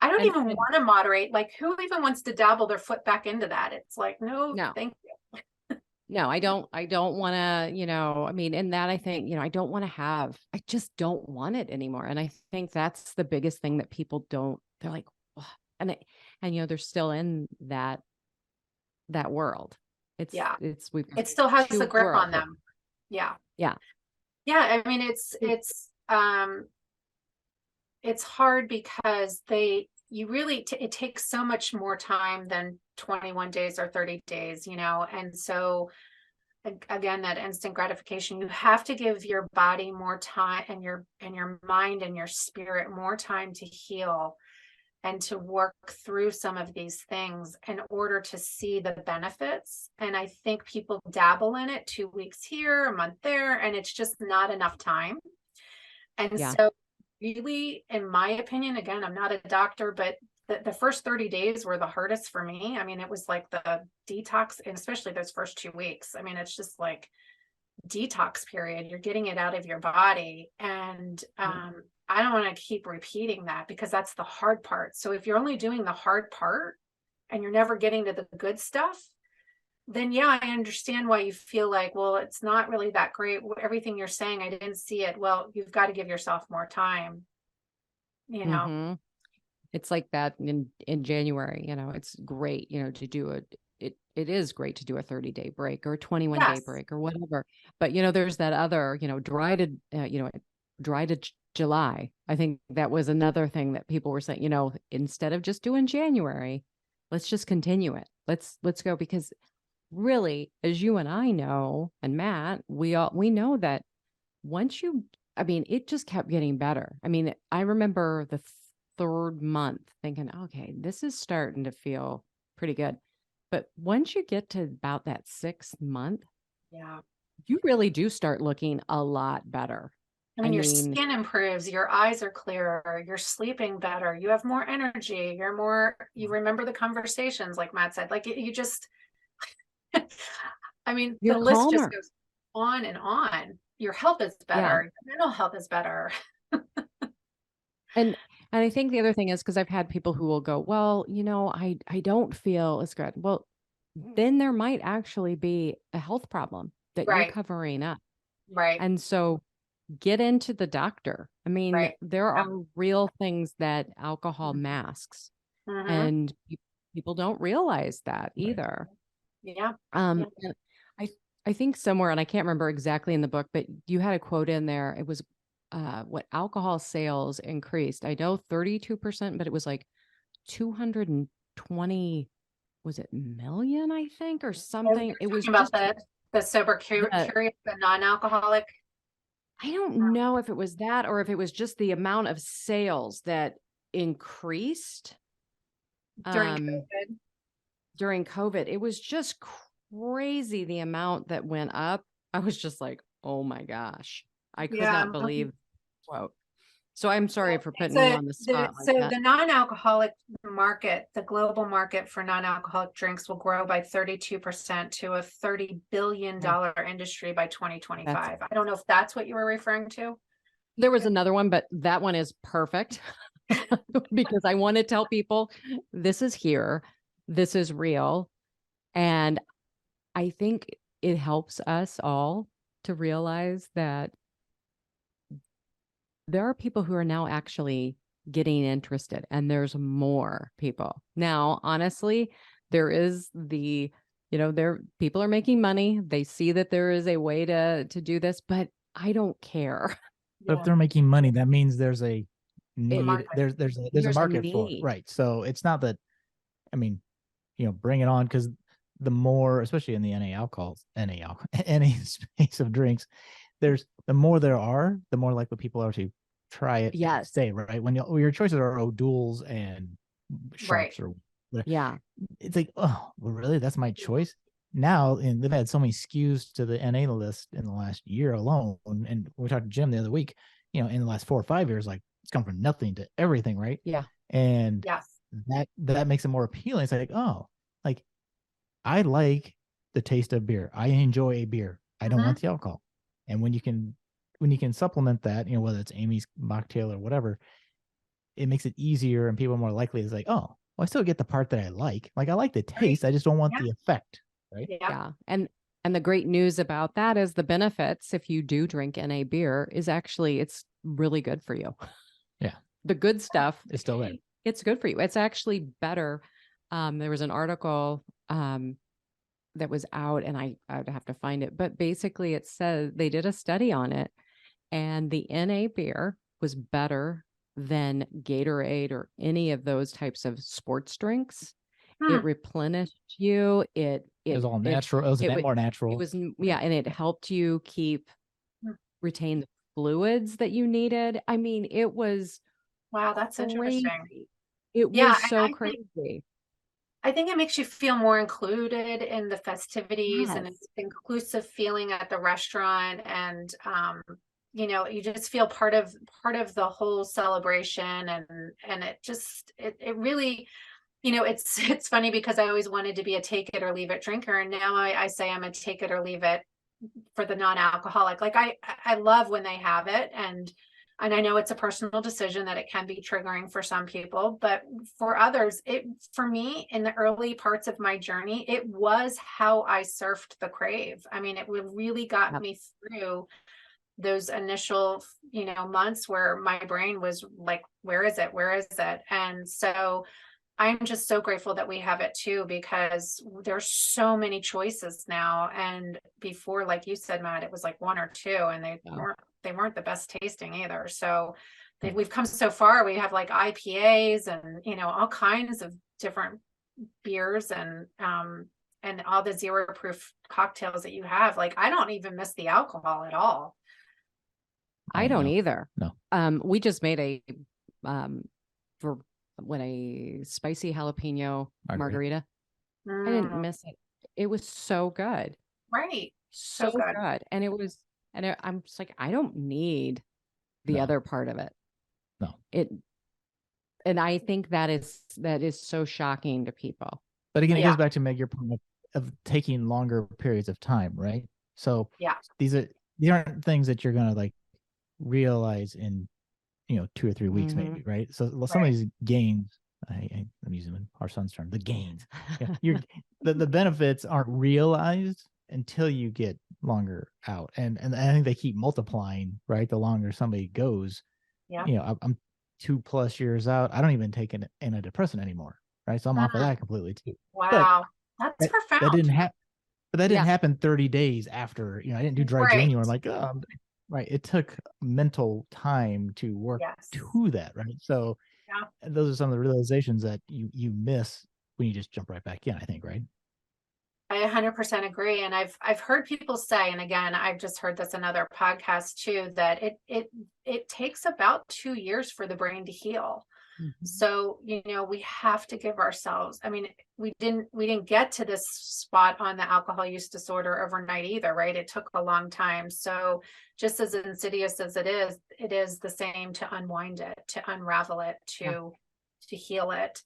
I don't even want to moderate. Like, who even wants to dabble their foot back into that? It's like, no. Thank you. No, I don't want to, I mean, in that I think, I don't want to I just don't want it anymore. And I think that's the biggest thing that people don't, they're like, oh. and they're still in that world. It still has a grip on them. Yeah. I mean, it's hard because it takes so much more time than 21 days or 30 days, and so again, that instant gratification. You have to give your body more time, and your mind and your spirit more time to heal and to work through some of these things in order to see the benefits. And I think people dabble in it 2 weeks here, a month there, and it's just not enough time. And so really, in my opinion, again, I'm not a doctor, but the first 30 days were the hardest for me. I mean, it was like the detox, and especially those first 2 weeks. I mean, it's just like detox period. You're getting it out of your body. And I don't want to keep repeating that, because that's the hard part. So if you're only doing the hard part and you're never getting to the good stuff, then yeah, I understand why you feel like, well, it's not really that great. Everything you're saying, I didn't see it. Well, you've got to give yourself more time, you know. Mm-hmm. It's like that in January, you know, it's great, you know, to do it is great to do a 30-day break or a 21-day break or whatever. But, you know, there's that other, you know, dry to July. I think that was another thing that people were saying, you know, instead of just doing January, let's just continue it. Let's go, because really, as you and I know, and Matt, we know that once it just kept getting better. I mean, I remember the third month thinking, okay, this is starting to feel pretty good. But once you get to about that 6th month, you really do start looking a lot better. I mean, your skin improves, your eyes are clearer, you're sleeping better, you have more energy, you remember the conversations, like Matt said, like you just, I mean, the list just goes on and on. Your health is better, your mental health is better. And I think the other thing is, because I've had people who will go, well, you know, I don't feel as good. Well, then there might actually be a health problem that you're covering up. Right. And so get into the doctor. I mean, there are real things that alcohol masks, and people don't realize that either. Yeah. And I think somewhere, and I can't remember exactly in the book, but you had a quote in there. It was what alcohol sales increased. I know 32%, but it was like 220, was it million, I think, or something. It was about the sober curious, the non-alcoholic. I don't know if it was that, or if it was just the amount of sales that increased during COVID. It was just crazy, the amount that went up. I was just like, oh my gosh, I could not believe. Quote. So I'm sorry for putting you on the spot. The non-alcoholic market, the global market for non-alcoholic drinks, will grow by 32% to a $30 billion industry by 2025. I don't know if that's what you were referring to. There was another one, but that one is perfect because I want to tell people this is here, this is real. And I think it helps us all to realize that there are people who are now actually getting interested, and there's more people. Now, honestly, there is people are making money. They see that there is a way to do this, but I don't care. But if they're making money, that means there's a need. There's a market for it. Right. So it's not that, I mean, you know, bring it on, because the more, especially in the NA space of drinks, the more there are, the more likely people are to try it. And stay, right? When your choices are O'Doul's and Sharps or whatever, it's like, oh, well, really? That's my choice now. And they've had so many SKUs to the NA list in the last year alone. And we talked to Jim the other week, you know, in the last 4 or 5 years, like it's gone from nothing to everything, right? Yeah. And that makes it more appealing. It's like, oh, like I like the taste of beer. I enjoy a beer. I don't want the alcohol. And when you can supplement that, you know, whether it's Amy's mocktail or whatever, it makes it easier, and people are more likely to like, oh, well, I still get the part that I like. Like I like the taste. I just don't want the effect. Right. Yeah. And the great news about that is the benefits, if you do drink NA beer, is actually, it's really good for you. Yeah. The good stuff is still there. It's good for you. It's actually better. There was an article that was out, and I would have to find it, but basically it says they did a study on it, and the NA beer was better than Gatorade or any of those types of sports drinks. It replenished you. It It was all natural. It was a bit more natural. It was, yeah. And it helped you retain the fluids that you needed. I mean, it was, wow, that's interesting. It was so crazy. I think it makes you feel more included in the festivities, and it's inclusive feeling at the restaurant. And, you know, you just feel part of the whole celebration. And it really, you know, it's funny because I always wanted to be a take it or leave it drinker. And now I say I'm a take it or leave it for the non-alcoholic. Like I love when they have it. And I know it's a personal decision that it can be triggering for some people, but for others, for me, in the early parts of my journey, it was how I surfed the crave. I mean, it really got me through those initial, you know, months where my brain was like, where is it? Where is it? And so I'm just so grateful that we have it too, because there's so many choices now. And before, like you said, Matt, it was like one or two, and they weren't the best tasting either. So we've come so far. We have like IPAs and, you know, all kinds of different beers and all the 0 proof cocktails that you have. Like, I don't even miss the alcohol at all. I don't either. No. We just made a spicy jalapeno margarita. I didn't miss it. It was so good. Right. So good. And I'm just like, I don't need the other part of it. No. And I think that is so shocking to people. But again, it goes back to Meg, your point of taking longer periods of time, right? So these aren't things that you're gonna like realize in, you know, 2 or 3 weeks, maybe, right? So some of these gains, I'm using our son's term, the gains. Yeah, the benefits aren't realized until you get longer out, and I think they keep multiplying, right? The longer somebody goes, you know, I'm 2+ years out. I don't even take an antidepressant anymore, right? So I'm off of that completely too. Wow, that's profound. That didn't happen. But that didn't happen 30 days after. You know, I didn't do dry January. I'm like, right. It took mental time to work to that, right? So those are some of the realizations that you miss when you just jump right back in, I think, right? I 100% agree. And I've heard people say, and again, I've just heard this in other podcasts too, that it takes about 2 years for the brain to heal. Mm-hmm. So, you know, we have to give ourselves, I mean, we didn't get to this spot on the alcohol use disorder overnight either, right? It took a long time. So just as insidious as it is the same to unwind it, to unravel it, to heal it.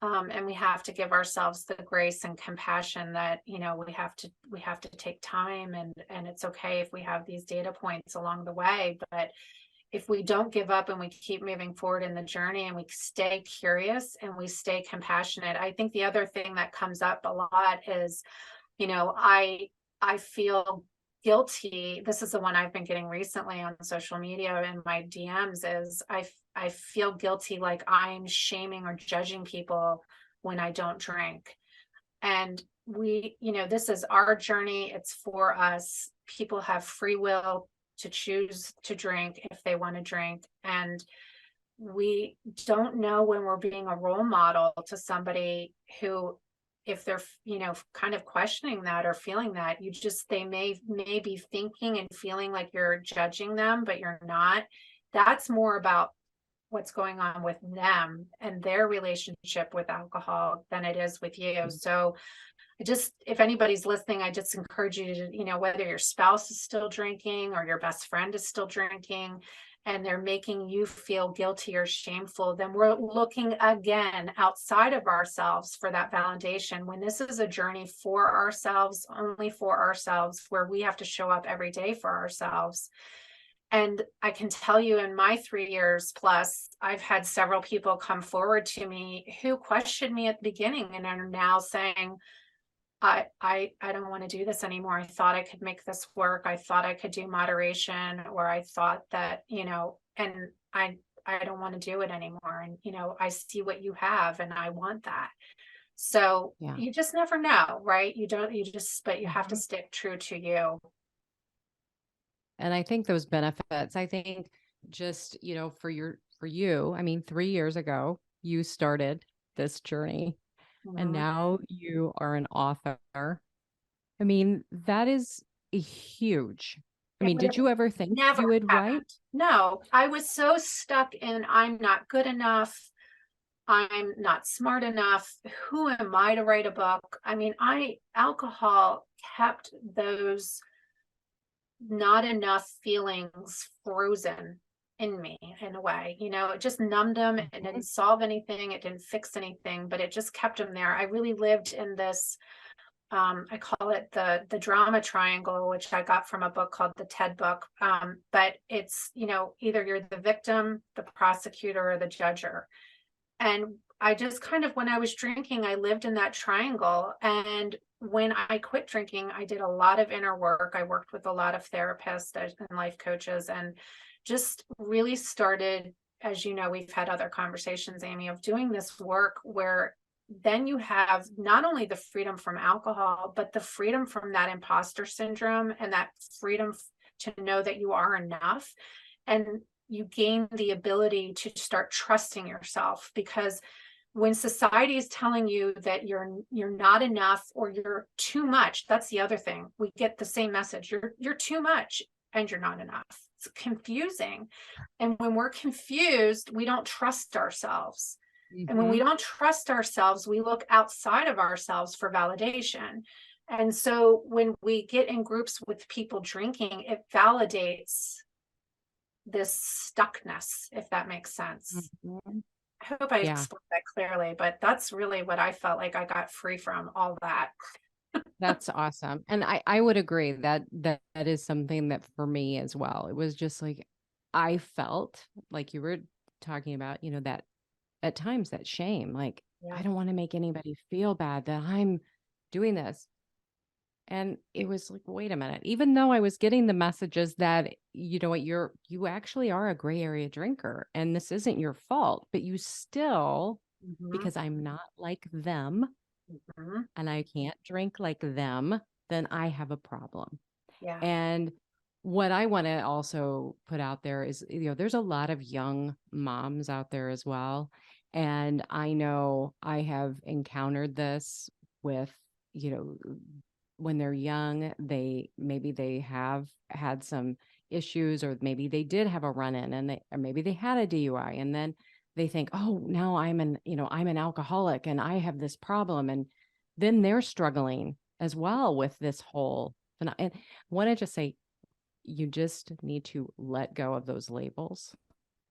And we have to give ourselves the grace and compassion that, you know, we have to take time, and it's okay if we have these data points along the way. But if we don't give up and we keep moving forward in the journey and we stay curious and we stay compassionate, I think the other thing that comes up a lot is, you know, I feel guilty. This is the one I've been getting recently on social media in my DMs is I feel guilty, like I'm shaming or judging people when I don't drink. And we, you know, this is our journey. It's for us. People have free will to choose to drink if they want to drink. And we don't know when we're being a role model to somebody who, if they're, you know, kind of questioning that or feeling that, they may be thinking and feeling like you're judging them, but you're not. That's more about what's going on with them and their relationship with alcohol than it is with you. So if anybody's listening, I just encourage you to, you know, whether your spouse is still drinking or your best friend is still drinking and they're making you feel guilty or shameful, then we're looking again outside of ourselves for that validation. When this is a journey for ourselves, only for ourselves, where we have to show up every day for ourselves. And I can tell you in my 3 years plus, I've had several people come forward to me who questioned me at the beginning and are now saying, I don't want to do this anymore. I thought I could make this work. I thought I could do moderation, or I thought that, you know, and I don't want to do it anymore. And, you know, I see what you have and I want that. So you just never know, right? But you have to stick true to you. And I think those benefits, I think just, you know, for you, I mean, 3 years ago, you started this journey. And now you are an author I mean, that is huge. I mean, did you ever think Never you would write? No, I was so stuck in I'm not good enough. I'm not smart enough. Who am I to write a book? I mean, alcohol kept those not enough feelings frozen in me in a way. It just numbed them. It didn't solve anything. It didn't fix anything, but it just kept them there. I really lived in this, I call it the drama triangle, which I got from a book called the TED book. But it's, either you're the victim, the prosecutor, or the judger. And I just kind of, when I was drinking, I lived in that triangle. And when I quit drinking, I did a lot of inner work. I worked with a lot of therapists and life coaches, and just really started, as you know, we've had other conversations, Amy, of doing this work where then you have not only the freedom from alcohol, but the freedom from that imposter syndrome, and that freedom to know that you are enough. And you gain the ability to start trusting yourself, because when society is telling you that you're not enough or you're too much, that's the other thing. We get the same message. You're too much and you're not enough. It's confusing. And when we're confused, we don't trust ourselves. And when we don't trust ourselves, we look outside of ourselves for validation. And so when we get in groups with people drinking, it validates this stuckness, if that makes sense. I hope I explained that clearly, but that's really what I felt like I got free from, all that. That's awesome. And I would agree that is something that for me as well, it was just like, I felt like you were talking about, that at times that shame, like, I don't want to make anybody feel bad that I'm doing this. And it was like, wait a minute, even though I was getting the messages that, you know what, you actually are a gray area drinker and this isn't your fault, but you still, because I'm not like them and I can't drink like them, then I have a problem. Yeah. And what I want to also put out there is, there's a lot of young moms out there as well. And I know I have encountered this with, when they're young, maybe they have had some issues, or maybe they did have a run-in or maybe they had a DUI, and then they think, oh, now I'm an alcoholic and I have this problem. And then they're struggling as well with this whole, and I want to just say, you just need to let go of those labels.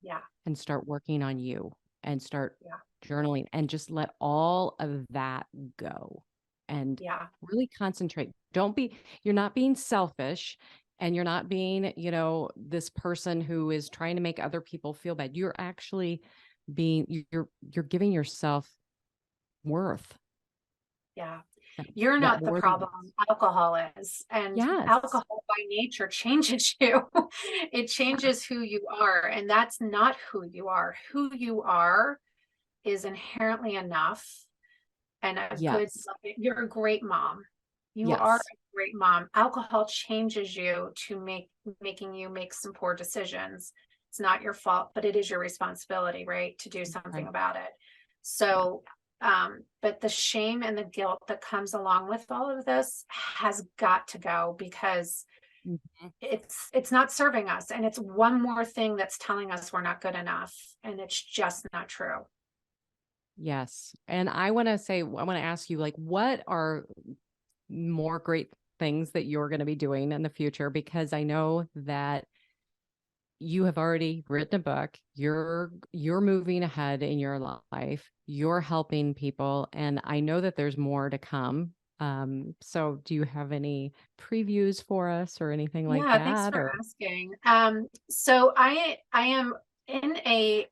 Yeah. And start working on you and start journaling and just let all of that go. And really concentrate. You're not being selfish, and you're not being, this person who is trying to make other people feel bad. You're actually you're giving yourself worth. Yeah. You're not the problem. Alcohol is. And alcohol by nature changes you. It changes who you are. And that's not who you are. Who you are is inherently enough. And you're a great mom. You are a great mom. Alcohol changes you to making you make some poor decisions. It's not your fault, but it is your responsibility, right, to do something about it. So, but the shame and the guilt that comes along with all of this has got to go, because it's not serving us. And it's one more thing that's telling us we're not good enough. And it's just not true. Yes. And I want to ask you, like, what are more great things that you're going to be doing in the future? Because I know that you have already written a book, you're moving ahead in your life, you're helping people, and I know that there's more to come. So do you have any previews for us or anything like that? Yeah, thanks for asking. So I am in a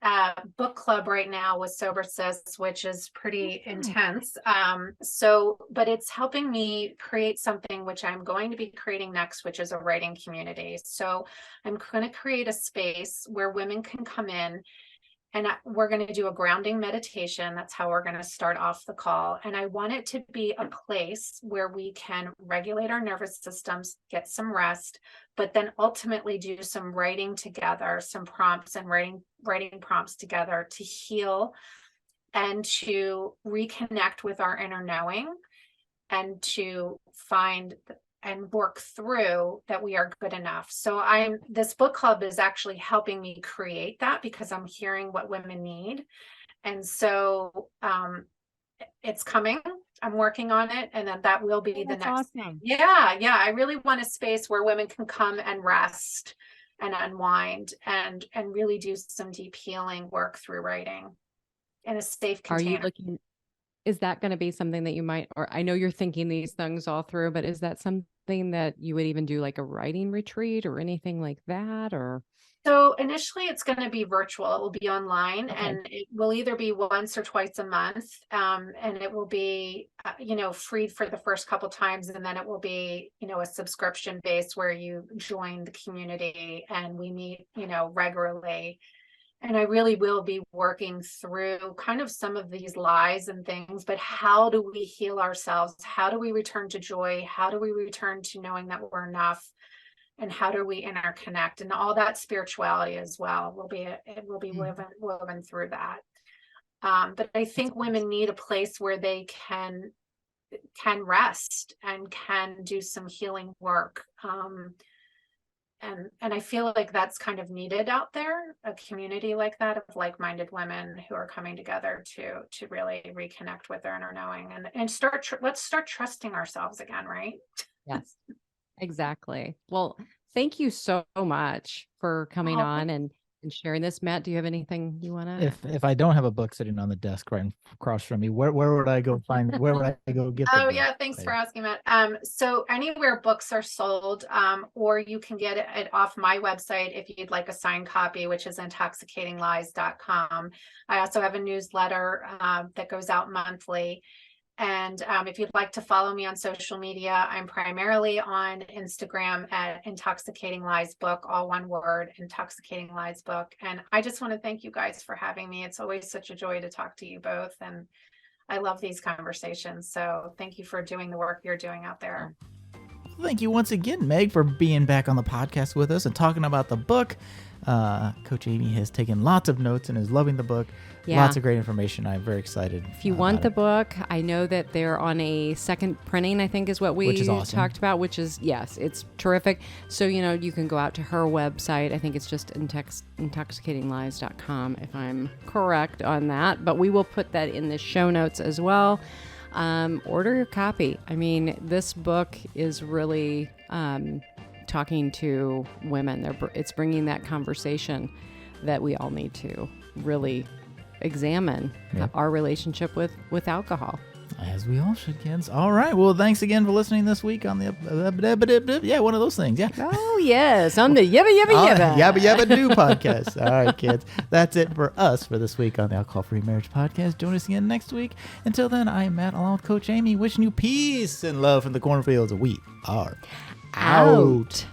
book club right now with Sober Sis, which is pretty intense. But it's helping me create something which I'm going to be creating next, which is a writing community. So I'm going to create a space where women can come in, and we're going to do a grounding meditation. That's how we're going to start off the call. And I want it to be a place where we can regulate our nervous systems, get some rest, but then ultimately do some writing together, some prompts and writing prompts together to heal and to reconnect with our inner knowing. and to find and work through that we are good enough. So this book club is actually helping me create that, because I'm hearing what women need. And so it's coming. I'm working on it, and then that will be the next awesome. thing. Yeah. I really want a space where women can come and rest and unwind and really do some deep healing work through writing in a safe container. Are you looking? Is that going to be something that you might, or I know you're thinking these things all through, but is that something that you would even do, like a writing retreat or anything like that? Or so initially it's going to be virtual. It will be online, okay. and it will either be once or twice a month. And it will be, free for the first couple times. And then it will be, a subscription base where you join the community and we meet, regularly. And I really will be working through kind of some of these lies and things, but how do we heal ourselves? How do we return to joy? How do we return to knowing that we're enough? And how do we interconnect? And all that spirituality as well will be woven through that. But I think women need a place where they can rest and can do some healing work. And I feel like that's kind of needed out there, a community like that of like-minded women who are coming together to really reconnect with their inner knowing and let's start trusting ourselves again, right? Yes, exactly. Well, thank you so much for coming on and sharing this. Matt, do you have anything you want to? If I don't have a book sitting on the desk right across from me, where would I go find? Where would I go get? Oh yeah, thanks for asking, Matt. So anywhere books are sold, or you can get it off my website if you'd like a signed copy, which is intoxicatinglies.com. I also have a newsletter that goes out monthly. And if you'd like to follow me on social media, I'm primarily on Instagram at Intoxicating Lies Book, all one word, Intoxicating Lies Book. And I just want to thank you guys for having me. It's always such a joy to talk to you both. And I love these conversations. So thank you for doing the work you're doing out there. Thank you once again, Meg, for being back on the podcast with us and talking about the book. Coach Amy has taken lots of notes and is loving the book. Yeah. Lots of great information. I'm very excited. If you want the book, I know that they're on a second printing, I think is what we talked about, which is, yes, it's terrific. So, you can go out to her website. I think it's just intoxicatinglies.com, if I'm correct on that. But we will put that in the show notes as well. Order your copy. I mean, this book is really talking to women. It's bringing that conversation that we all need to really examine our relationship with alcohol. As we all should, kids. All right. Well, thanks again for listening this week on the one of those things. Yeah. Oh, yes. On the Yabba Yabba Yabba. Yabba Yabba Do podcast. All right, kids. That's it for us for this week on the Alcohol Free Marriage Podcast. Join us again next week. Until then, I am Matt along with Coach Amy, wishing you peace and love from the cornfields of wheat. We are out.